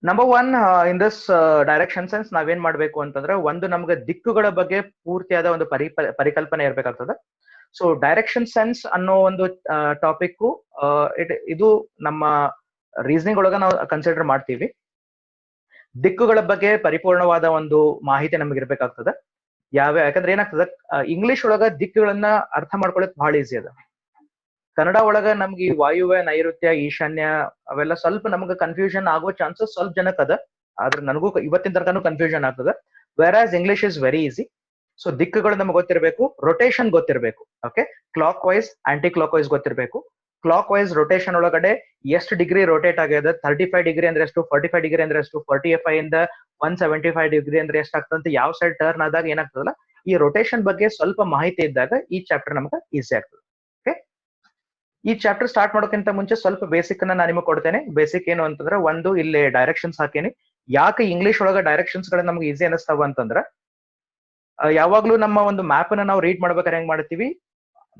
Number one in this direction sense ನಾವೇನ್ ಮಾಡ್ಬೇಕು ಅಂತಂದ್ರೆ ಒಂದು ನಮ್ಗೆ ದಿಕ್ಕುಗಳ ಬಗ್ಗೆ ಪೂರ್ತಿಯಾದ ಒಂದು ಪರಿಕಲ್ಪನೆ ಇರ್ಬೇಕಾಗ್ತದೆ. ಸೊ ಡೈರೆಕ್ಷನ್ ಸೆನ್ಸ್ ಅನ್ನೋ ಒಂದು ಟಾಪಿಕ್ ಇದು ನಮ್ಮ ರೀಸನಿಂಗ್ ಒಳಗ ನಾವು ಕನ್ಸಿಡರ್ ಮಾಡ್ತೀವಿ. ದಿಕ್ಕುಗಳ ಬಗ್ಗೆ ಪರಿಪೂರ್ಣವಾದ ಒಂದು ಮಾಹಿತಿ ನಮ್ಗೆ ಇರ್ಬೇಕಾಗ್ತದೆ. ಯಾಕಂದ್ರೆ ಏನಾಗ್ತದೆ, ಇಂಗ್ಲಿಷ್ ಒಳಗ ದಿಕ್ಕುಗಳನ್ನ ಅರ್ಥ ಮಾಡ್ಕೊಳ್ಳೋಕೆ ಬಹಳ ಈಸಿ ಅದ. ಕನ್ನಡ ಒಳಗ ನಮ್ಗೆ ಈ ವಾಯುವ್ಯ, ನೈಋತ್ಯ, ಈಶಾನ್ಯ ಅವೆಲ್ಲ ಸ್ವಲ್ಪ ನಮ್ಗೆ ಕನ್ಫ್ಯೂಷನ್ ಆಗೋ ಚಾನ್ಸಸ್ ಸ್ವಲ್ಪ ಜನಕ್ಕೆ ಅದ. ಆದ್ರೆ ನನಗೂ ಇವತ್ತಿನ ತನಕನೂ ಕನ್ಫ್ಯೂಷನ್ ಆಗ್ತದೆ. Whereas English is very easy. So ದಿಕ್ಕುಗಳು ನಮ್ಗೆ ಗೊತ್ತಿರಬೇಕು, ರೊಟೇಷನ್ ಗೊತ್ತಿರಬೇಕು. Okay, clockwise, anti clock wise ಗೊತ್ತಿರಬೇಕು. ಕ್ಲಾಕ್ ವೈಸ್ ರೊಟೇಷನ್ ಒಳಗಡೆ ಎಷ್ಟು ಡಿಗ್ರಿ ರೊಟೇಟ್ ಆಗಿದೆ, 35 ಡಿಗ್ರಿ ಅಂದ್ರೆ ಎಷ್ಟು, 45 ಡಿಗ್ರಿ ಅಂದ್ರೆ ಎಷ್ಟು, 45 ಇಂದ 175 ಡಿಗ್ರಿ ಅಂದ್ರೆ ಎಷ್ಟಾಗ್ತದೆ, ಯಾವ ಸೈಡ್ ಟರ್ನ್ ಆದಾಗ ಏನಾಗ್ತದಲ್ಲ, ಈ ರೊಟೇಷನ್ ಬಗ್ಗೆ ಸ್ವಲ್ಪ ಮಾಹಿತಿ ಇದ್ದಾಗ ಈ ಚಾಪ್ಟರ್ ನಮ್ಗೆ ಈಸಿ ಆಗ್ತದೆ. ಓಕೆ, ಈ ಚಾಪ್ಟರ್ ಸ್ಟಾರ್ಟ್ ಮಾಡೋಕ್ಕಿಂತ ಮುಂಚೆ ಸ್ವಲ್ಪ ಬೇಸಿಕ್ ಅನ್ನ ನಾನು ನಿಮಗೆ ಕೊಡ್ತೇನೆ. ಬೇಸಿಕ್ ಏನು ಅಂತಂದ್ರೆ, ಒಂದು ಇಲ್ಲಿ ಡೈರೆಕ್ಷನ್ಸ್ ಹಾಕೇನಿ. ಯಾಕೆ ಇಂಗ್ಲಿಷ್ ಒಳಗ ಡೈರೆಕ್ಷನ್ಸ್ ಗಳು ನಮ್ಗೆ ಈಸಿ ಅನಿಸ್ತಾವ ಅಂತಂದ್ರೆ, ಯಾವಾಗ್ಲೂ ನಮ್ಮ ಒಂದು ಮ್ಯಾಪ್ ಅನ್ನ ನಾವು ರೀಡ್ ಮಾಡ್ಬೇಕಾದ್ರೆ ಹೆಂಗ್ ಮಾಡ್ತೀವಿ,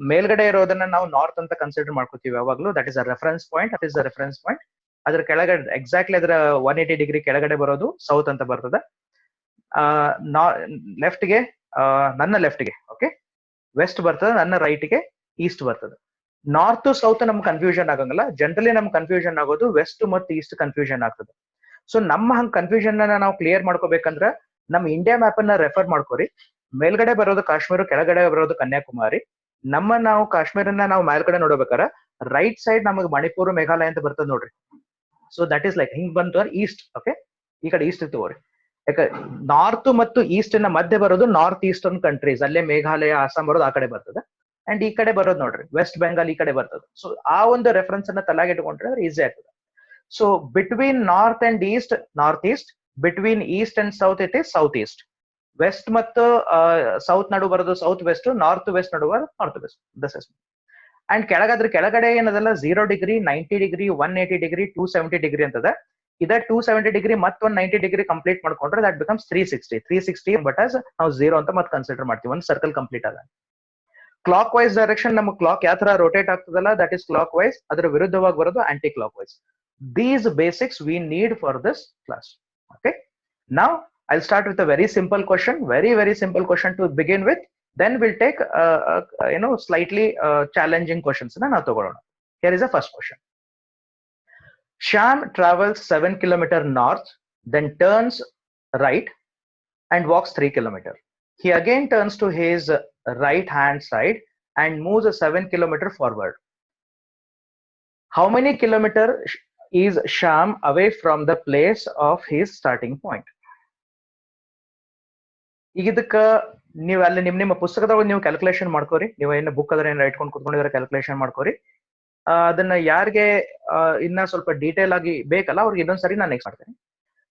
ಮೇಲ್ಗಡೆ ಇರೋದನ್ನ ನಾವು ನಾರ್ತ್ ಅಂತ ಕನ್ಸಿಡರ್ ಮಾಡ್ಕೋತೀವಿ ಯಾವಾಗ್ಲೂ. That is a reference point. That is a reference point. ಅದ್ರ ಕೆಳಗಡೆ ಎಕ್ಸಾಕ್ಟ್ಲಿ ಅದರ 180 ಡಿಗ್ರಿ ಕೆಳಗಡೆ ಬರೋದು ಸೌತ್ ಅಂತ ಬರ್ತದೆ. ಲೆಫ್ಟ್ಗೆ ನನ್ನ ಲೆಫ್ಟ್ಗೆ ಓಕೆ ವೆಸ್ಟ್ ಬರ್ತದೆ, ನನ್ನ ರೈಟ್ಗೆ ಈಸ್ಟ್ ಬರ್ತದೆ. ನಾರ್ತ್ ಸೌತ್ ನಮ್ಗೆ ಕನ್ಫ್ಯೂಷನ್ ಆಗಂಗಿಲ್ಲ. ಜನರಲಿ ನಮ್ಗೆ ಕನ್ಫ್ಯೂಷನ್ ಆಗೋದು ವೆಸ್ಟ್ ಮತ್ತು ಈಸ್ಟ್ ಕನ್ಫ್ಯೂಷನ್ ಆಗ್ತದೆ. ಸೊ ನಮ್ಮ ಹಂಗ್ ಕನ್ಫ್ಯೂಷನ್ ನಾವು ಕ್ಲಿಯರ್ ಮಾಡ್ಕೋಬೇಕಂದ್ರ ನಮ್ಮ ಇಂಡಿಯಾ ಮ್ಯಾಪ್ ಅನ್ನ ರೆಫರ್ ಮಾಡ್ಕೋರಿ. ಮೇಲ್ಗಡೆ ಬರೋದು ಕಾಶ್ಮೀರ, ಕೆಳಗಡೆ ಬರೋದು ಕನ್ಯಾಕುಮಾರಿ. ನಾವು ಕಾಶ್ಮೀರನ್ನ ನಾವು ಮೇಲ್ಗಡೆ ನೋಡ್ಬೇಕಾರ ರೈಟ್ ಸೈಡ್ ನಮಗೆ ಮಣಿಪುರ, ಮೇಘಾಲಯ ಅಂತ ಬರ್ತದೆ ನೋಡ್ರಿ. ಸೊ ದಟ್ ಈಸ್ ಲೈಕ್ ಹಿಂಗ್ ಬಂತು ಈಸ್ಟ್. ಓಕೆ, ಈ ಕಡೆ ಈಸ್ಟ್ ತಗೋರಿ. ಯಾಕೆ ನಾರ್ತ್ ಮತ್ತು ಈಸ್ಟ್ ನ ಮಧ್ಯೆ ಬರೋದು ನಾರ್ತ್ ಈಸ್ಟರ್ನ್ ಕಂಟ್ರೀಸ್, ಅಲ್ಲೇ ಮೇಘಾಲಯ, ಅಸ್ಸಾಂ ಬರೋದು ಆ ಕಡೆ ಬರ್ತದೆ. ಅಂಡ್ ಈ ಕಡೆ ಬರೋದು ನೋಡ್ರಿ ವೆಸ್ಟ್ ಬೆಂಗಾಲ್, ಈ ಕಡೆ ಬರ್ತದೆ. ಸೊ ಆ ಒಂದು ರೆಫರೆನ್ಸ್ ಅನ್ನ ತಲೆಗೆ ಇಟ್ಕೊಂಡ್ರೆ ಈಸಿ ಆಗ್ತದೆ. So between north and east, north east. Between east and south it is south east. West ಮತ್ತು ಸೌತ್ ನಡು ಬರೋದು ಸೌತ್ ವೆಸ್ಟ್, ನಾರ್ತ್ ವೆಸ್ಟ್ ನಡುವ north west. This is. And ಕೆಳಗಡೆ ಏನದಲ್ಲ 0 ಡಿಗ್ರಿ, 90 ಡಿಗ್ರಿ, 180 ಡಿಗ್ರಿ, 270 ಡಿಗ್ರಿ ಅಂತದ. ಇದ 270 degree ಮತ್ತೆ 190 degree complete ಮಾಡ್ಕೊಂಡ್ರೆ ದಟ್ ಬಿಕಮ್ಸ್ 360 ಬಟ್ ಆಸ್ ನಾವು 0 ಅಂತ ಮತ್ತೆ ಕನ್ಸಿಡರ್ ಮಾಡ್ತೀವಿ. ಒಂದು ಸರ್ಕಲ್ ಕಂಪ್ಲೀಟ್ ಆಗ. ಕ್ಲಾಕ್ ವೈಸ್ ಡೈರೆಕ್ಷನ್ ನಮ್ಮ ಕ್ಲಾಕ್ ಯಾವ ತರ ರೊಟೇಟ್ ಆಗ್ತದಲ್ಲ, ದಟ್ ಇಸ್ ಕ್ಲಾಕ್ ವೈಸ್. ಅದರ ವಿರುದ್ಧವಾಗಿ ಬರೋದು aunty clock wise. These basics we need for this class. Okay, now I'll start with a very simple question, very simple question to begin with. Then we'll take slightly challenging questions na tagolona. Here is the first question. Shyam travels 7 kilometer north, then turns right and walks 3 kilometer. He again turns to his right hand side and moves a 7 kilometer forward. How many kilometer is Shyam away from the place of his starting point? ಈಗ ಇದಕ್ಕ ನೀವು ಅಲ್ಲಿ ನಿಮ್ಮ ಪುಸ್ತಕದಾಗ ನೀವು calculation ಮಾಡ್ಕೋರಿ. ನೀವು ಏನ book ಅದ್ರ ಏನಾರ ಇಟ್ಕೊಂಡು ಕುತ್ಕೊಂಡಿದ್ರೆ ಕ್ಯಾಲ್ಕುಲೇಷನ್ ಮಾಡ್ಕೋರಿ. ಅದನ್ನ ಯಾರಿಗೆ ಇನ್ನ ಸ್ವಲ್ಪ ಡೀಟೇಲ್ ಆಗಿ ಬೇಕಲ್ಲ ಅವ್ರಿಗೆ ಇನ್ನೊಂದ್ಸರಿ ನಾನು ನೆಕ್ಸ್ಟ್ ಮಾಡ್ತೇನೆ.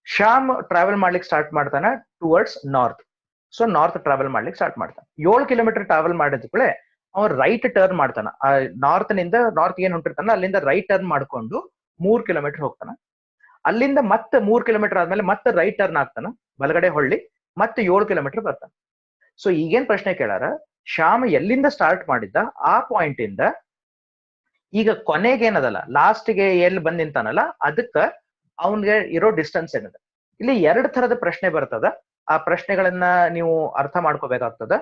ಶ್ಯಾಮ್ ಟ್ರಾವೆಲ್ ಮಾಡ್ಲಿಕ್ಕೆ ಸ್ಟಾರ್ಟ್ ಮಾಡ್ತಾನ towards north. So north travel ಮಾಡ್ಲಿಕ್ಕೆ ಸ್ಟಾರ್ಟ್ ಮಾಡ್ತಾನೆ. 7 ಕಿಲೋಮೀಟರ್ ಟ್ರಾವೆಲ್ ಮಾಡಿದ ಕೂಡಲೇ ಅವ್ನು ರೈಟ್ ಟರ್ನ್ ಮಾಡ್ತಾನ. ನಾರ್ತ್ ಏನ್ ಹೊಂಟಿರ್ತಾನ ಅಲ್ಲಿಂದ ರೈಟ್ ಟರ್ನ್ ಮಾಡ್ಕೊಂಡು 3 ಕಿಲೋಮೀಟರ್ ಹೋಗ್ತಾನ. ಅಲ್ಲಿಂದ ಮತ್ತೆ 3 ಕಿಲೋಮೀಟರ್ ಆದ್ಮೇಲೆ ಮತ್ತೆ ರೈಟ್ ಟರ್ನ್ ಆಗ್ತಾನ, ಬಲಗಡೆ ಹೊಳ್ಳಿ ಮತ್ತೆ 7 ಕಿಲೋಮೀಟರ್ ಬರ್ತಾನ. ಸೊ ಈಗೇನ್ ಪ್ರಶ್ನೆ ಕೇಳಾರ, ಶ್ಯಾಮ್ ಎಲ್ಲಿಂದ ಸ್ಟಾರ್ಟ್ ಮಾಡಿದ್ದ ಆ ಪಾಯಿಂಟ್ ಇಂದ ಈಗ ಕೊನೆಗೆ ಏನದಲ್ಲ ಲಾಸ್ಟ್ಗೆ ಎಲ್ಲಿ ಬಂದ್ ನಿಂತಾನಲ್ಲ ಅದಕ್ಕ ಅವನ್ಗೆ ಇರೋ ಡಿಸ್ಟೆನ್ಸ್ ಏನದ. ಇಲ್ಲಿ 2 ತರದ ಪ್ರಶ್ನೆ ಬರ್ತದ. ಆ ಪ್ರಶ್ನೆಗಳನ್ನ ನೀವು ಅರ್ಥ ಮಾಡ್ಕೋಬೇಕಾಗ್ತದ.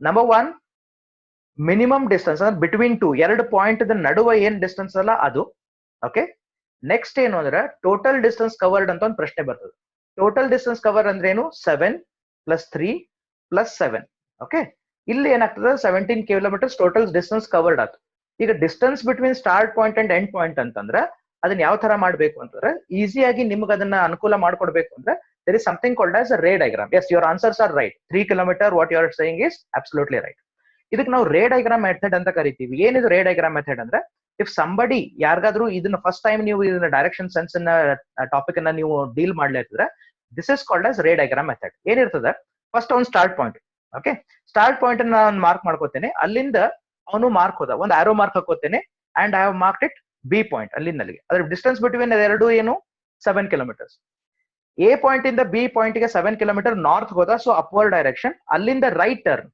ನಂಬರ್ 1, ಮಿನಿಮಮ್ ಡಿಸ್ಟೆನ್ಸ್ ಅಂದ್ರೆ ಬಿಟ್ವೀನ್ 2 ಪಾಯಿಂಟ್ ನಡುವೆ ಏನ್ ಡಿಸ್ಟೆನ್ಸ್ ಅಲ್ಲ ಅದು. ಓಕೆ, ನೆಕ್ಸ್ಟ್ ಏನು ಅಂದ್ರೆ ಟೋಟಲ್ ಡಿಸ್ಟೆನ್ಸ್ ಕವರ್ಡ್ ಅಂತ ಒಂದು ಪ್ರಶ್ನೆ ಬರ್ತದೆ. ಟೋಟಲ್ ಡಿಸ್ಟೆನ್ಸ್ ಕವರ್ ಅಂದ್ರೆ ಏನು? 7 + 3 + 7. ಓಕೆ, ಇಲ್ಲಿ ಏನಾಗ್ತದೆ 17 ಕಿಲೋಮೀಟರ್ಸ್ ಟೋಟಲ್ ಡಿಸ್ಟೆನ್ಸ್ ಕವರ್ಡ್ ಆಯ್ತು. ಈಗ distance between start point and end point ಅಂತಂದ್ರೆ ಅದನ್ನ ಯಾವ ತರ ಮಾಡ್ಬೇಕು ಅಂತಂದ್ರೆ, ಈಸಿಯಾಗಿ ನಿಮ್ಗೆ ಅದನ್ನ ಅನುಕೂಲ ಮಾಡ್ಕೊಡ್ಬೇಕು ಅಂದ್ರೆ there is something called as a ray diagram. Yes, your answers are right. 3 kilometer what you are saying is absolutely right. ಇದಕ್ಕೆ ನಾವು ರೇ ಡೈಗ್ರಾಮ್ ಮೆಥಡ್ ಅಂತ ಕರಿತೀವಿ. ಏನಿದು ರೇ ಡೈಗ್ರಾಮ್ ಮೆಥಡ್ ಅಂದ್ರೆ, ಇಫ್ ಸಂಬಡಿ ಯಾರಿಗಾದ್ರೂ ಇದನ್ನ ಫಸ್ಟ್ ಟೈಮ್ ನೀವು ಇದನ್ನ ಡೈರೆಕ್ಷನ್ ಸೆನ್ಸ್ ಟಾಪಿಕ್ ಅನ್ನ ನೀವು ಡೀಲ್ ಮಾಡ್ಲಿದ್ರೆ this is called as ray diagram method. ಏನಿರ್ತದೆ, ಫಸ್ಟ್ ಒಂದು start point. Okay, start point ಅನ್ನ ನಾನು ಮಾರ್ಕ್ ಮಾಡ್ಕೋತೇನೆ. ಅಲ್ಲಿಂದ ಅವನು ಮಾರ್ಕ್ ಹೋದ, ಒಂದು ಆರೋ ಮಾರ್ಕ್ ಹಾಕೋತೇನೆ and I have marked it B point. ಅಲ್ಲಿಂದಲ್ಲಿಗೆ ಅದ್ರ ಡಿಸ್ಟೆನ್ಸ್ ಬಿಟ್ವೀನ್ ಎರಡು ಏನು 7 ಕಿಲೋಮೀಟರ್ಸ್. ಎ ಪಾಯಿಂಟ್ ಇಂದ ಬಿ ಪಾಯಿಂಟ್ ಗೆ 7 ಕಿಲೋಮೀಟರ್ ನಾರ್ತ್ ಹೋದ, ಸೊ ಅಪ್ವರ್ಡ್ ಡೈರೆಕ್ಷನ್. ಅಲ್ಲಿಂದ right turn.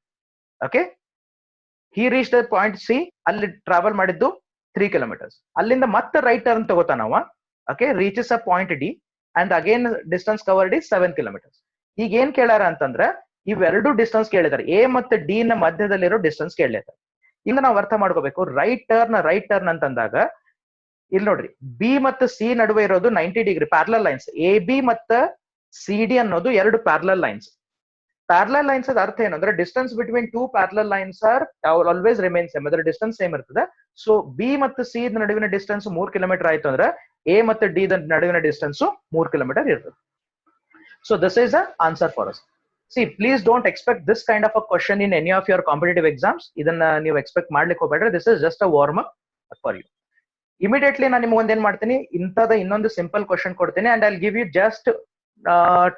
Okay, he reach the point C, ಅಲ್ಲಿ ಟ್ರಾವೆಲ್ ಮಾಡಿದ್ದು 3 ಕಿಲೋಮೀಟರ್ಸ್. ಅಲ್ಲಿಂದ ಮತ್ತೆ ರೈಟ್ ಟರ್ನ್ ತಗೋತಾನವ. Okay, reaches a point D. And again distance covered is 7 kilometres. ಈಗ ಏನ್ ಕೇಳಾರ ಅಂತಂದ್ರ ಇವೆರಡು ಡಿಸ್ಟೆನ್ಸ್ ಕೇಳಿದಾರೆ, ಎ ಮತ್ತೆ ಡಿ ನ ಮಧ್ಯದಲ್ಲಿರೋ ಡಿಸ್ಟೆನ್ಸ್ ಕೇಳಿದಾರೆ. ಇನ್ನು ನಾವು ಅರ್ಥ ಮಾಡ್ಕೋಬೇಕು, ರೈಟ್ ಟರ್ನ್ ಅಂತಂದಾಗ ಇಲ್ಲಿ ನೋಡ್ರಿ, ಬಿ ಮತ್ತು ಸಿ ನಡುವೆ ಇರೋದು 90 degree parallel lines. A B ಮತ್ತು ಸಿ ಡಿ ಅನ್ನೋದು ಎರಡು ಪ್ಯಾರಲಲ್ ಲೈನ್ಸ್. ಪ್ಯಾರಲಲ್ ಲೈನ್ಸ್ ಅದ ಅರ್ಥ ಏನಂದ್ರೆ distance between two parallel lines are always remain same, ಅದರ ಡಿಸ್ಟೆನ್ಸ್ ಸೇಮ್ ಇರ್ತದೆ. ಸೊ ಬಿ ಮತ್ತು ಸಿ ನಡುವಿನ ಡಿಸ್ಟೆನ್ಸ್ 3 ಕಿಲೋಮೀಟರ್ ಆಯ್ತು ಅಂದ್ರೆ ಎ ಮತ್ತು ಡಿ ನಡುವಿನ ಡಿಸ್ಟೆನ್ಸ್ 3 ಕಿಲೋಮೀಟರ್ ಇರ್ತದೆ. So this is the answer for us. C please don't expect this kind of a question in any of your competitive exams. ಇದನ್ನ ನೀವು expect ಮಾಡ್ಲಿಕ್ಕೆ ಹೋಗ್ಬೇಡ್ರಿ. This is just a warm up for you. Immediately ನಾನು ನಿಮ್ಗೆ ಒಂದೇನ್ ಮಾಡ್ತೀನಿ, ಇಂಥದ ಇನ್ನೊಂದು ಸಿಂಪಲ್ ಕ್ವಶನ್ ಕೊಡ್ತೀನಿ and I give you just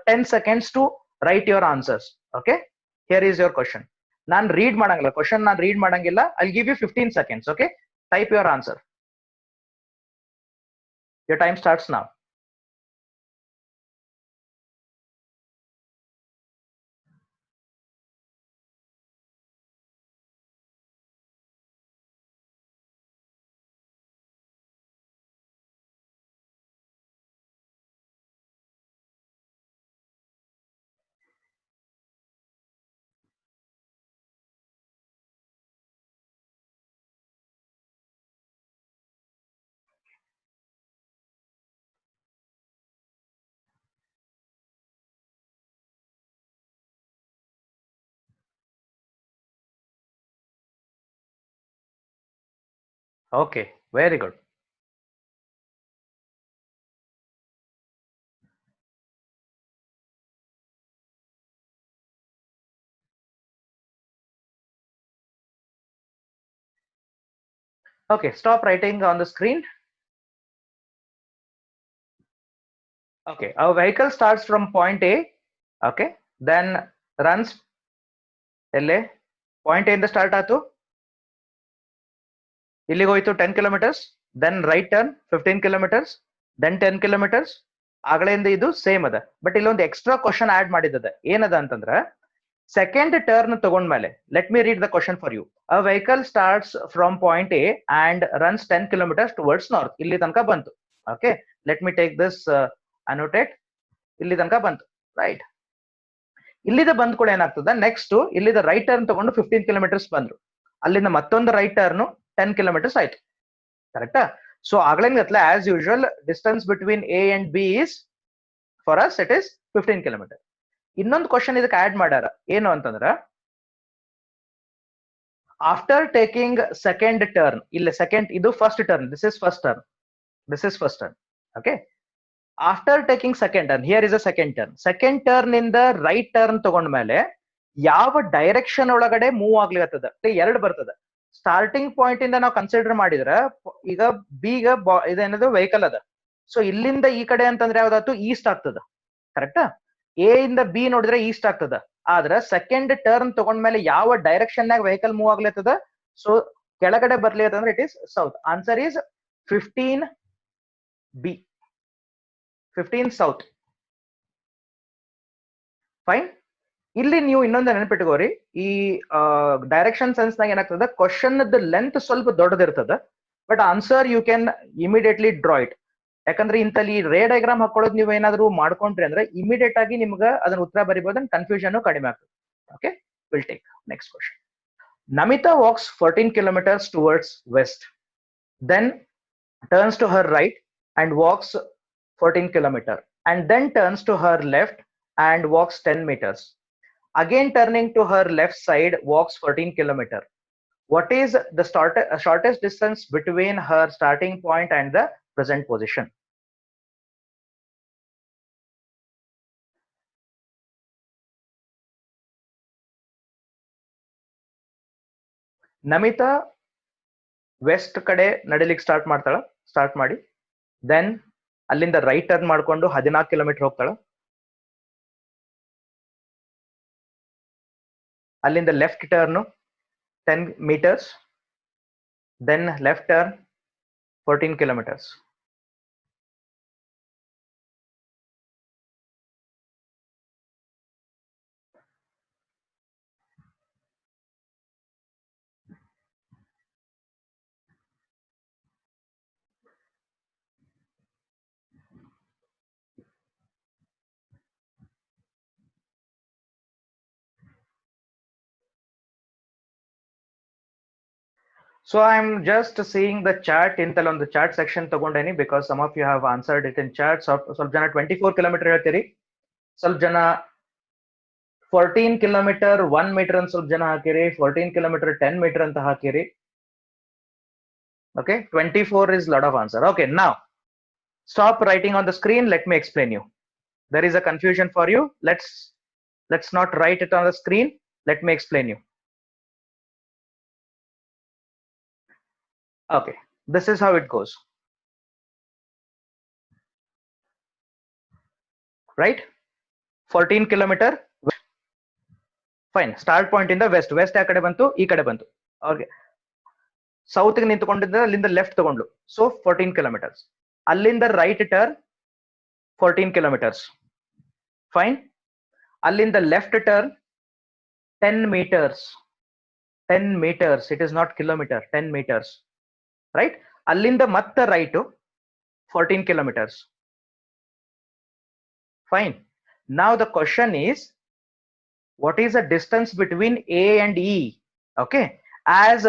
10 seconds to write your answers. Okay, here is your question. ನಾನು ರೀಡ್ ಮಾಡಂಗಿಲ್ಲ ಕ್ವಶನ್, ನಾನು ರೀಡ್ ಮಾಡಂಗಿಲ್ಲ. I give you 15 seconds. Okay, type your answer. Your time starts now. Okay, very good. Okay, stop writing on the screen. Okay, our vehicle starts from point A. Okay, then runs LA. Point A ಇಂದ start ಆಯ್ತು, ಇಲ್ಲಿಗೆ ಹೋಯ್ತು 10 kilometres. Then right turn 15 kilometres, then 10 kilometres. ಆಗಲಿಂದ ಇದು same ಅದ, but ಇಲ್ಲೊಂದು extra question add ಮಾಡಿದ್ದದ. ಏನದ ಅಂತಂದ್ರ ಸೆಕೆಂಡ್ ಟರ್ನ್ ತಗೊಂಡ್ಮೇಲೆ, let me read the question for you. A vehicle starts from point A and runs 10 kilometres towards north. ಇಲ್ಲಿ ತನಕ ಬಂತು. Okay, let me take this annotate. ಇಲ್ಲಿ ತನಕ ಬಂತು, ರೈಟ್. ಇಲ್ಲಿದ ಬಂದ್ ಕೂಡ ಏನಾಗ್ತದ, ನೆಕ್ಸ್ಟ್ ಇಲ್ಲಿದ ರೈಟ್ ಟರ್ನ್ ತಗೊಂಡು 15 ಕಿಲೋಮೀಟರ್ಸ್ ಬಂದ್ರು. ಅಲ್ಲಿಂದ ಮತ್ತೊಂದು ರೈಟ್ ಟರ್ನ್ 10 ಕಿಲೋಮೀಟರ್ಸ್ ಆಯ್ತು. ಕರೆಕ್ಟಾ? ಸೊ ಆಗ್ಲೇನ್ಗತ್ಲೆ as usual distance between A and B is for us it is 15 kilometre. ಇನ್ನೊಂದು ಕ್ವಶನ್ ಇದಕ್ಕೆ ಆಡ್ ಮಾಡ್ಯಾರ, ಏನು ಅಂತಂದ್ರ ಆಫ್ಟರ್ ಟೇಕಿಂಗ್ ಸೆಕೆಂಡ್ ಟರ್ನ್. ಇಲ್ಲ ಸೆಕೆಂಡ್, ಇದು first turn, this is first turn, this is first turn. Okay, after taking second turn, here is a second turn. Second turn ಇಂದ right turn ತಗೊಂಡ್ಮೇಲೆ ಯಾವ direction ಒಳಗಡೆ move ಆಗ್ಲಿರ್ತದ, ಎರಡು ಬರ್ತದ. Starting point ಇಂದ ನಾವು ಕನ್ಸಿಡರ್ ಮಾಡಿದ್ರ ಈಗ ಬಿಗ ಇದೇನದು ವೆಹಿಕಲ್ ಅದ. ಸೊ ಇಲ್ಲಿಂದ ಈ ಕಡೆ ಅಂತಂದ್ರೆ ಯಾವ್ದಾಯ್ತು, ಈಸ್ಟ್ ಆಗ್ತದ. ಕರೆಕ್ಟಾ? ಎ ಇಂದ ಬಿ ನೋಡಿದ್ರೆ ಈಸ್ಟ್ ಆಗ್ತದ. ಆದ್ರ ಸೆಕೆಂಡ್ ಟರ್ನ್ ತಗೊಂಡ್ಮೇಲೆ ಯಾವ ಡೈರೆಕ್ಷನ್ ನಾಗ ವೆಹಿಕಲ್ ಮೂವ್ ಆಗ್ಲತ್ತದ, ಸೊ ಕೆಳಗಡೆ ಬರ್ಲಿ ಅಂತಂದ್ರೆ it is south. Answer is 15 B, 15 south. Fine. ಇಲ್ಲಿ ನೀವು ಇನ್ನೊಂದು ನೆನಪಿಟ್ಕೋರಿ, ಈ ಡೈರೆಕ್ಷನ್ ಸೆನ್ಸ್ ನಾಗ ಏನಾಗ್ತದ, ಕ್ವಶನ್ ಲೆಂತ್ ಸ್ವಲ್ಪ ದೊಡ್ಡದಿರ್ತದ, but answer you can immediately draw it. ಯಾಕಂದ್ರೆ ಇಂತಲ್ಲಿ ರೇ ಡಯಾಗ್ರಾಮ್ ಹಾಕೊಳ್ಳೋದು ನೀವು ಏನಾದ್ರು ಮಾಡ್ಕೊಂಡ್ರಿ ಅಂದ್ರೆ ಇಮಿಡಿಯೇಟ್ ಆಗಿ ನಿಮ್ಗೆ ಅದನ್ನ ಉತ್ತರ ಬರಿಬಹುದು, ಕನ್ಫ್ಯೂಷನ್ ಕಡಿಮೆ ಆಗ್ತದೆ. Okay, will take next question. Namita walks 14 kilometers towards west, then turns to her right and walks 14 kilometers, and then turns to her left and walks 10 meters. Again turning to her left side, walks 14 kilometers. What is the shortest distance between her starting point and the present position? Namita west ಕಡೆ ನಡಿಲಿಕ್ಕೆ start ಮಾಡಿ then ಅಲ್ಲಿಂದ right turn ಮಾಡ್ಕೊಂಡು 14 kilometre ಹೋಗ್ತಾಳ. ಅಲ್ಲಿಂದ left turn 10 meters, then left turn 14 kilometers. So I'm just seeing the chat intell on the chat section ತಗೊಂಡೇನಿ because some of you have answered it in chat. ಸ್ವಲ್ಪ ಜನ 24 kilometre ಹೇಳ್ತೀರಿ, ಸ್ವಲ್ಪ ಜನ 14 kilometre 1 metre ಅಂತ ಸ್ವಲ್ಪ ಜನ ಹಾಕಿರಿ, 14 ಕಿಲೋಮೀಟರ್ 10 ಮೀಟರ್ ಅಂತ ಹಾಕಿರಿ. Okay, 24 is lot of answer. Okay, now stop writing on the screen. Let me explain you. There is a confusion for you. Let's not write it on the screen. Let me explain you. Okay, this is how it goes. Right? 14 kilometer. Fine. Start point in the west. West ಆ ಕಡೆ ಬಂತು, ಈ ಕಡೆ ಬಂತು. Okay. South ಗೆ ನಿಂತ್ಕೊಂಡಿದ್ದ ಅಲ್ಲಿಂದ left ತಗೊಂಡ್ಲು. So 14 kilometers. ಅಲ್ಲಿಂದ right turn 14 kilometers. Fine. ಅಲ್ಲಿಂದ left turn 10 meters. 10 meters. It is not kilometer. 10 meters. Right? ಅಲ್ಲಿಂದ ಮತ್ತೆ right 14 kilometers. Fine. Now the question is, what is the distance between A and E? Okay, as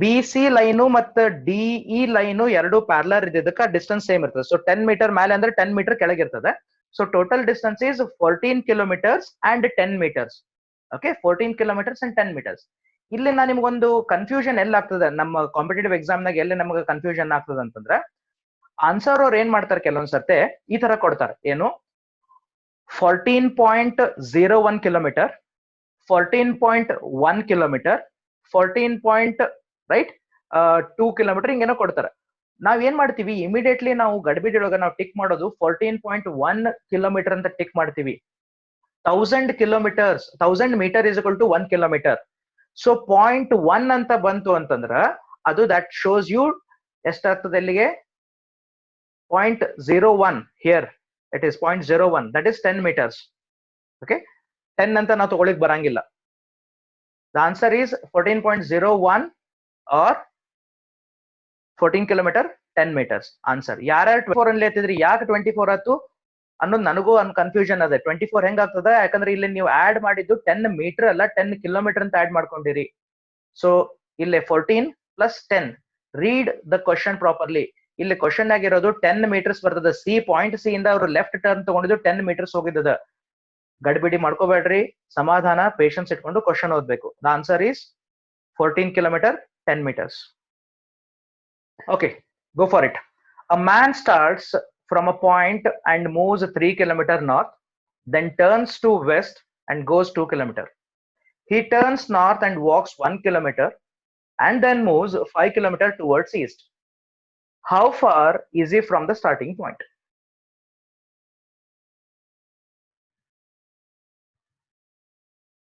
BC line ಮತ್ತು DE line ಎರಡು parallel ಇದ್ದಕ್ಕೆ distance same ಇರ್ತದೆ. So 10 metre ಮೇಲೆ ಅಂದ್ರೆ 10 metre ಕೆಳಗಿರ್ತದೆ. So total distance is 14 kilometres and 10 metres. Okay, 14 kilometres and 10 metres. ಇಲ್ಲಿ ನಾನು ನಿಮ್ಗೊಂದು ಕನ್ಫ್ಯೂಷನ್ ಎಲ್ಲ ಆಗ್ತದೆ, ನಮ್ಮ ಕಾಂಪಿಟೇಟಿವ್ ಎಕ್ಸಾಮ್ನಾಗ ಎಲ್ಲಿ ನಮಗೆ ಕನ್ಫ್ಯೂಷನ್ ಆಗ್ತದೆ ಅಂತಂದ್ರೆ, ಆನ್ಸರ್ ಅವ್ರು ಏನ್ ಮಾಡ್ತಾರೆ ಕೆಲವೊಂದ್ಸರ್ತೆ ಈ ತರ ಕೊಡ್ತಾರೆ, ಏನು 14.01 kilometer, 14.1 kilometer, 14 right 2 kilometer ಹಿಂಗೇನೋ ಕೊಡ್ತಾರೆ. ನಾವ್ ಏನ್ ಮಾಡ್ತೀವಿ, ಇಮಿಡಿಯೇಟ್ಲಿ ನಾವು ಗಡಿಬಿಡಿಯೊಳಗ ನಾವು ಟಿಕ್ ಮಾಡೋದು 14.1 ಕಿಲೋಮೀಟರ್ ಅಂತ ಟಿಕ್ ಮಾಡ್ತೀವಿ. 1000 kilometres 1000 metre is equal to 1 kilometre. So 0.1 ಅಂತ ಬಂತು ಅಂತಂದ್ರ ಅದು ದಟ್ ಶೋಸ್ ಯು ಎಷ್ಟಾಗ್ತದೆ ಇಲ್ಲಿಗೆ 0.01 here. It is 0.01, that is 10 meters. Okay, 10 ಅಂತ ನಾವು ತಗೊಳ್ಳಿಕ್ ಬರಂಗಿಲ್ಲ. The answer is 14.01 or 14 kilometer 10 meters. Answer. ಯಾರ್ಯಾರು 24 ಅನ್ಲಿ ಎತ್ತಿದ್ರಿ, ಯಾಕೆ 24 ಆಯ್ತು ಅನ್ನೋದು ನನಗೂ ಕನ್ಫ್ಯೂಷನ್ ಅದೇ. 24 ಹೆಂಗ್ ಆಗ್ತದೆ, ಯಾಕಂದ್ರೆ ಇಲ್ಲಿ ನೀವು ಆಡ್ ಮಾಡಿದ್ದು 10 ಮೀಟರ್ ಅಲ್ಲ 10 ಕಿಲೋಮೀಟರ್ ಅಂತ ಆಡ್ ಮಾಡ್ಕೊಂಡಿರಿ. ಸೊ ಇಲ್ಲಿ 14 plus 10. Read the question properly. ಇಲ್ಲಿ ಕ್ವಶನ್ ಆಗಿರೋದು 10 ಮೀಟರ್ಸ್ ಬರ್ತದೆ. ಪಾಯಿಂಟ್ ಸಿ ಇಂದ ಅವರು ಲೆಫ್ಟ್ ಟರ್ನ್ ತಗೊಂಡಿದ್ದು 10 ಮೀಟರ್ಸ್ ಹೋಗಿದ್ದದ. ಗಡಿಬಿಡಿ ಮಾಡ್ಕೋಬೇಡ್ರಿ, ಸಮಾಧಾನ ಪೇಷನ್ಸ್ ಇಟ್ಕೊಂಡು ಕ್ವಶನ್ ಓದ್ಬೇಕು. The answer is 14 kilometre 10 meters. Okay, go for it. A man starts from a point and moves 3 kilometer north, then turns to west and goes 2 kilometer. He turns north and walks 1 kilometer and then moves 5 kilometer towards east. How far is he from the starting point?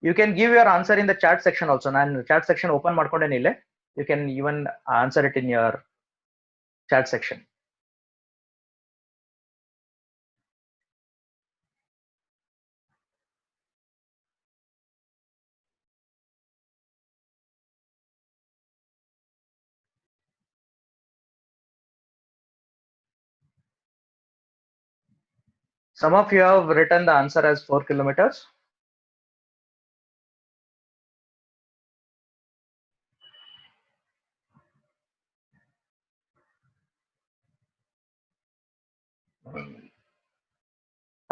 You can give your answer in the chat section also. ನಾನು chat section open ಮಾಡ್ಕೊಂಡೇನಿಲ್ಲ. You can even answer it in your chat section. Some of you have written the answer as 4 kilometers.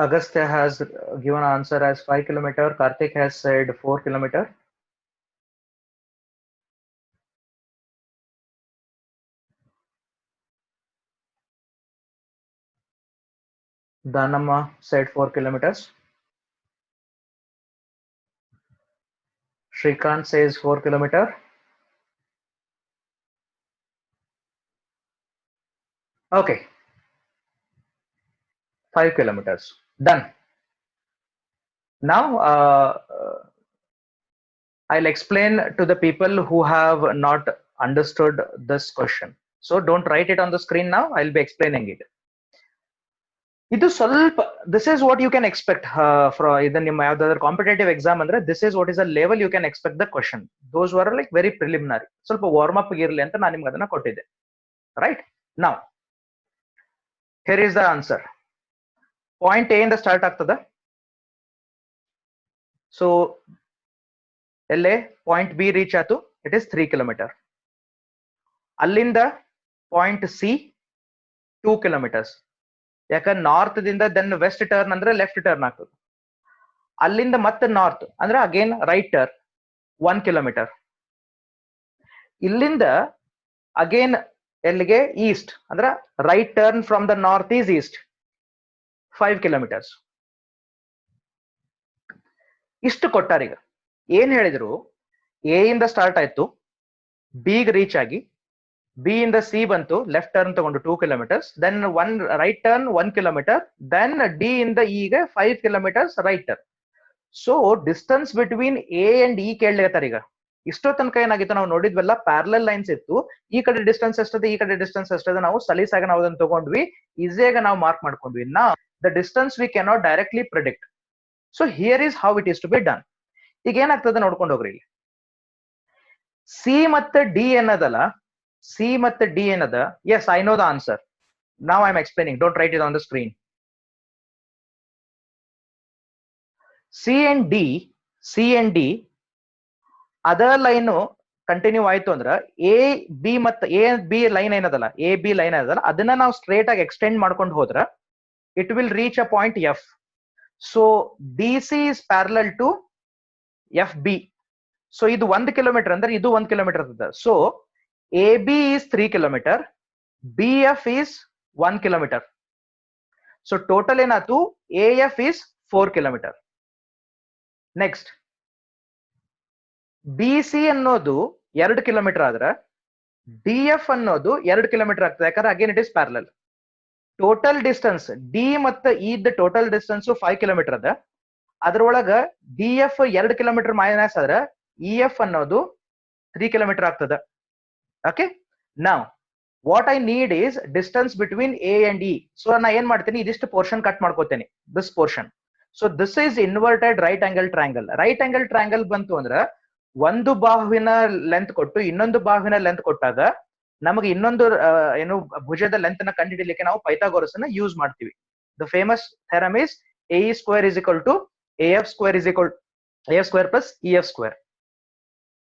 Agastya has given answer as 5 kilometer. Karthik has said 4 kilometer. Danamma said 4 kilometers. Shrikant says 4 kilometer. Okay, 5 kilometers. Done. Now I'll explain to the people who have not understood this question. So don't write it on the screen now. I'll be explaining it. ಇದು ಸ್ವಲ್ಪ, this is what you can expect from ಇದನ್ನ ನಿಮ್ಮ ಯಾವ್ದಾದ್ರು competitive exam ಅಂದ್ರೆ this is what is the level you can expect the question. Those were like very preliminary. ಸ್ವಲ್ಪ warm up ಇರಲಿ ಅಂತ ನಾನು ನಿಮ್ಗೆ ಅದನ್ನ ಕೊಟ್ಟಿದ್ದೆ. Right? Now here is the answer. Point A ಇಂದ ಸ್ಟಾರ್ಟ್ ಆಗ್ತದ. ಸೊ ಎಲ್ಲೇ ಪಾಯಿಂಟ್ ಬಿ ರೀಚ್ ಆಯ್ತು, ಇಟ್ ಇಸ್ 3 kilometer. ಅಲ್ಲಿಂದ ಪಾಯಿಂಟ್ ಸಿ 2 ಕಿಲೋಮೀಟರ್ಸ್. ಯಾಕಂದ್ರೆ ನಾರ್ತ್ ದಿಂದ ದೆನ್ ವೆಸ್ಟ್ ಟರ್ನ್ ಅಂದ್ರೆ ಲೆಫ್ಟ್ ಟರ್ನ್ ಆಗ್ತದೆ. ಅಲ್ಲಿಂದ ಮತ್ತೆ ನಾರ್ತ್ ಅಂದ್ರೆ ಅಗೇನ್ ರೈಟ್ ಟರ್ನ್ 1 ಕಿಲೋಮೀಟರ್. ಇಲ್ಲಿಂದ ಅಗೇನ್ ಎಲ್ಲಿಗೆ ಈಸ್ಟ್ ಅಂದ್ರೆ right turn from the north is east 5 kilometres. ಇಷ್ಟು ಕೊಟ್ಟಾರೀಗ. ಏನ್ ಹೇಳಿದ್ರು, ಎ ಇಂದ ಸ್ಟಾರ್ಟ್ ಆಯ್ತು, ಬಿಗ್ ರೀಚ್ ಆಗಿ, ಬಿ ಇಂದ ಸಿ ಬಂತು, ಲೆಫ್ಟ್ ಟರ್ನ್ ತಗೊಂಡು 2 kilometres, then one right turn 1 kilometre, then D ಇಂದ ಈಗ 5 kilometres right turn. So distance between A and E ಕೇಳಲಿಕತ್ತಾರ ಈಗ. ಇಷ್ಟೋ ತನಕ ಏನಾಗಿತ್ತು, ನಾವು ನೋಡಿದ್ವಲ್ಲ ಪ್ಯಾರಲಲ್ ಲೈನ್ಸ್ ಇತ್ತು, ಈ ಕಡೆ ಡಿಸ್ಟೆನ್ಸ್ ಎಷ್ಟದೆ, ಈ ಕಡೆ ಡಿಸ್ಟೆನ್ಸ್ ಎಷ್ಟದೆ, ನಾವು ಸಲೀಸಾಗಿ ನಾವು ಅದನ್ನ ತಗೊಂಡ್ವಿ, ಈಸಿಯಾಗಿ ನಾವು ಮಾರ್ಕ್ ಮಾಡ್ಕೊಂಡ್ವಿ. ನಾ the distance we cannot directly predict. So here is how it is to be done. ಈಗ ಏನಾಗ್ತದೆ ನೋಡ್ಕೊಂಡು ಹೋಗ್ರಿ. ಇಲ್ಲಿ ಸಿ ಮತ್ತೆ ಡಿ ಏನದಲ್ಲ, ಸಿ ಮತ್ತೆ ಡಿ ಏನದ, yes I know the answer, now I am explaining, don't write it on the screen. C and D other line continue ಆಯ್ತು ಅಂದ್ರ ಎ ಬಿ ಮತ್ತೆ ಎ ಬಿ ಲೈನ್ ಏನದಲ್ಲ, ಎ ಬಿ ಲೈನ್ ಏನದಲ್ಲ, ಅದನ್ನ ನಾವು straight ಆಗಿ extend ಮಾಡ್ಕೊಂಡು ಹೋದ್ರ it will reach a point F. So D C is parallel to F B. So ಇದು 1 ಕಿಲೋಮೀಟರ್ ಅಂದ್ರೆ ಇದು 1 ಕಿಲೋಮೀಟರ್ ಇರ್ತದೆ. So A B is 3 kilometre, B F is 1 kilometre. So total ಏನಾಯ್ತು, A F is 4 kilometre. Next B C ಅನ್ನೋದು 2 kilometre ಆದ್ರೆ D F ಅನ್ನೋದು 2 kilometre ಆಗ್ತದೆ, ಯಾಕಂದ್ರೆ again it is parallel. Total distance D ಮತ್ತೆ ಇದ್ ಟೋಟಲ್ ಡಿಸ್ಟೆನ್ಸ್ 5 ಕಿಲೋಮೀಟರ್ ಅದ. ಅದ್ರೊಳಗ ಡಿ ಎಫ್ 2 ಕಿಲೋಮೀಟರ್ ಮೈನಸ್ ಆದ್ರೆ ಇ ಎಫ್ ಅನ್ನೋದು 3 ಕಿಲೋಮೀಟರ್ ಆಗ್ತದೆ. Okay, now what I need is distance between A and E. So ನಾ ಏನ್ ಮಾಡ್ತೀನಿ, ಇದಿಷ್ಟು ಪೋರ್ಷನ್ ಕಟ್ ಮಾಡ್ಕೋತೇನೆ, this portion. So this is inverted right angle triangle. Right angle triangle ಬಂತು ಅಂದ್ರೆ ಒಂದು ಬಾಹುವಿನ ಲೆಂತ್ ಕೊಟ್ಟು ಇನ್ನೊಂದು ಬಾಹುವಿನ ಲೆಂತ್ ಕೊಟ್ಟಾಗ ನಮಗೆ ಇನ್ನೊಂದು ಏನು ಭುಜದ ಲೆಂತ್ ನ ಕಂಡುಹಿಡಿಯಲಿಕ್ಕೆ ನಾವು ಪೈಥಾಗೋರಸ್ ಅನ್ನ ಯೂಸ್ ಮಾಡ್ತೀವಿ. The famous theorem is A square is equal to A F square is equal A square plus E F square.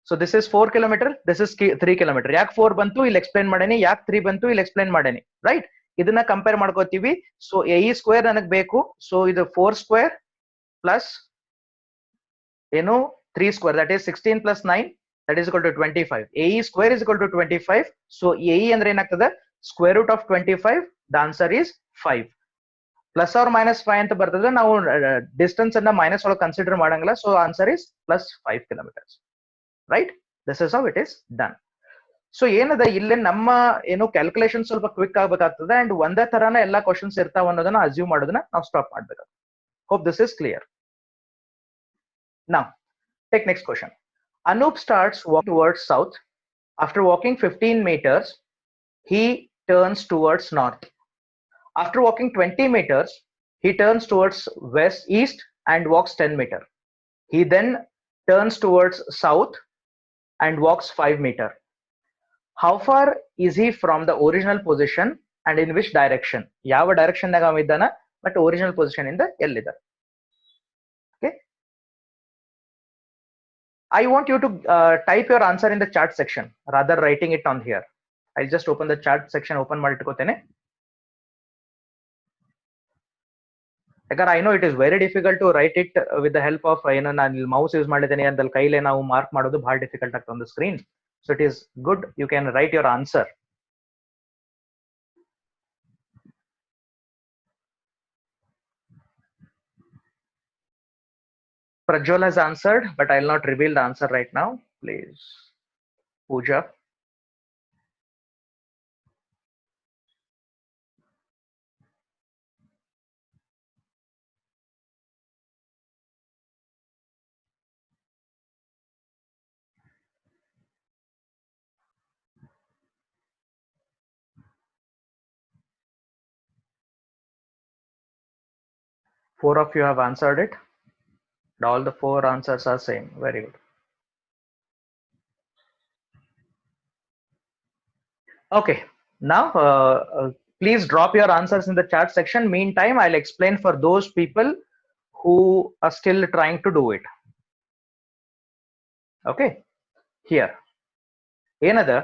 So this is 4 kilometre, this is 3 kilometre. ಯಾಕೆ 4 ಬಂತು ಇಲ್ಲಿ ಎಕ್ಸ್ಪ್ಲೈನ್ ಮಾಡೇನಿ, ಯಾಕೆ 3 ಬಂತು ಇಲ್ಲಿ ಎಕ್ಸ್ಪ್ಲೈನ್ ಮಾಡೇನಿ, ರೈಟ್? ಇದನ್ನ ಕಂಪೇರ್ ಮಾಡ್ಕೋತೀವಿ. ಸೊ ಎ ಸ್ಕ್ವೇರ್ ನನಗೆ ಬೇಕು. ಸೊ ಇದು 4 ಸ್ಕ್ವೇರ್ ಪ್ಲಸ್ ಏನು 3 square, that is 16 plus 9 that is equal to 25. AE square is equal to 25. So AE ಅಂದ್ರೆ ಏನಾಗ್ತದೆ, square root of 25. The answer is 5. Plus or minus 5 ಅಂತ ಬರ್ತದೆ, ನಾವು ಡಿಸ್ಟೆನ್ಸ್ ಅನ್ನ ಮೈನಸ್ ಒಳಗೆ ಕನ್ಸಿಡರ್ ಮಾಡಂಗಿಲ್ಲ. So answer is plus 5 kilometres, right? This is how it is done. So ಏನದ ಇಲ್ಲಿ ನಮ್ಮ ಏನು ಕ್ಯಾಲ್ಕುಲೇಷನ್ ಸ್ವಲ್ಪ ಕ್ವಿಕ್ ಆಗ್ಬೇಕಾಗ್ತದೆ, ಅಂಡ್ ಒಂದೇ ತರಾನ ಎಲ್ಲಾ ಕ್ವಶನ್ಸ್ ಇರ್ತಾವ ಅನ್ನೋದನ್ನ ಅಸ್ಯೂಮ್ ಮಾಡೋದನ್ನ ನಾವು ಸ್ಟಾಪ್ ಮಾಡ್ಬೇಕು. Hope this is clear. Now take next question. Anup starts walking towards south. After walking 15 meters, he turns towards north. After walking 20 meters, he turns towards east and walks 10 meters. He then turns towards south and walks 5 meters. How far is he from the original position and in which direction? ಯಾವ direction ನಾಗ ಅವ ಇದ್ದಾನ, but original position ಇಂದ ಎಲ್ಲಿದ್ದಾನೆ? I want you to type your answer in the chat section rather writing it on here. I'll just open the chat section, open ಮಾಡಿಟ್ಕೋತೇನೆ. ಯಾಕಂದ್ರೆ I know it is very difficult to write it with the help of ಏನು ನಾನು mouse use ಮಾಡಿದ್ದೇನೆ ಅಂತ ಕೈಲೇ ನಾವು mark ಮಾಡೋದು ಬಹಳ difficult ಆಗ್ತದೆ on the screen. So it is good you can write your answer. Prajwal has answered, but I'll not reveal the answer right now. Please, Pooja. Four of you have answered it. All the 4 answers are same. Very good. Okay, now please drop your answers in the chat section. Meantime, I'll explain for those people who are still trying to do it. Okay, here ಏನದ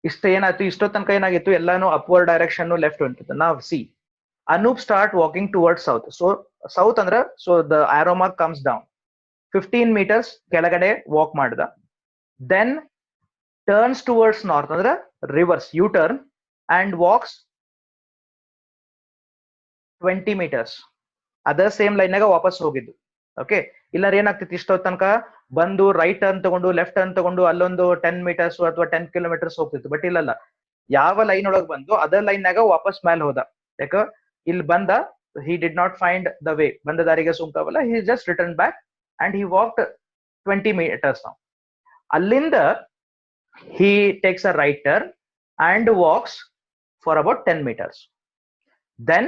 ಇಷ್ಟ ಏನಾಯ್ತು, ಇಷ್ಟೋ ತನಕ ಏನಾಗಿತ್ತು, ಎಲ್ಲಾನು upward direction left ಹೊಂಟಿತ್ತು. Now see Anoop start walking towards south. So south ಅಂದ್ರ so the arrow mark comes down 15 meters ಕೆಳಗಡೆ ವಾಕ್ ಮಾಡ್ದ. ದೆನ್ ಟರ್ನ್ಸ್ ಟುವರ್ಡ್ಸ್ ನಾರ್ತ್ ಅಂದ್ರೆ reverse U turn and walks 20 meters ಅದ ಸೇಮ್ ಲೈನ್ನಾಗ ವಾಪಸ್ ಹೋಗಿದ್ದು. ಓಕೆ, ಇಲ್ಲಾರ ಏನಾಗ್ತಿತ್ತು, ಇಷ್ಟೋ ತನಕ ಬಂದು ರೈಟ್ ಟರ್ನ್ ತಗೊಂಡು ಲೆಫ್ಟ್ ಟರ್ನ್ ತಗೊಂಡು ಅಲ್ಲೊಂದು 10 meters ಅಥವಾ 10 kilometers ಹೋಗ್ತಿತ್ತು. ಬಟ್ ಇಲ್ಲಲ್ಲ, ಯಾವ ಲೈನ್ ಒಳಗ್ ಬಂದು ಅದ ಲೈನ್ನಾಗ ವಾಪಸ್ ಮೇಲೆ ಹೋದ. ಯಾಕ ಇಲ್ಲಿ ಬಂದ, he did not find the way, ಬಂದ ದಾರಿಗೆ ಸುಂಕವಲ್ಲ, he just returned back and he walked 20 meters now. ಅಲ್ಲಿಂದ he takes a right turn and walks for about 10 meters. Then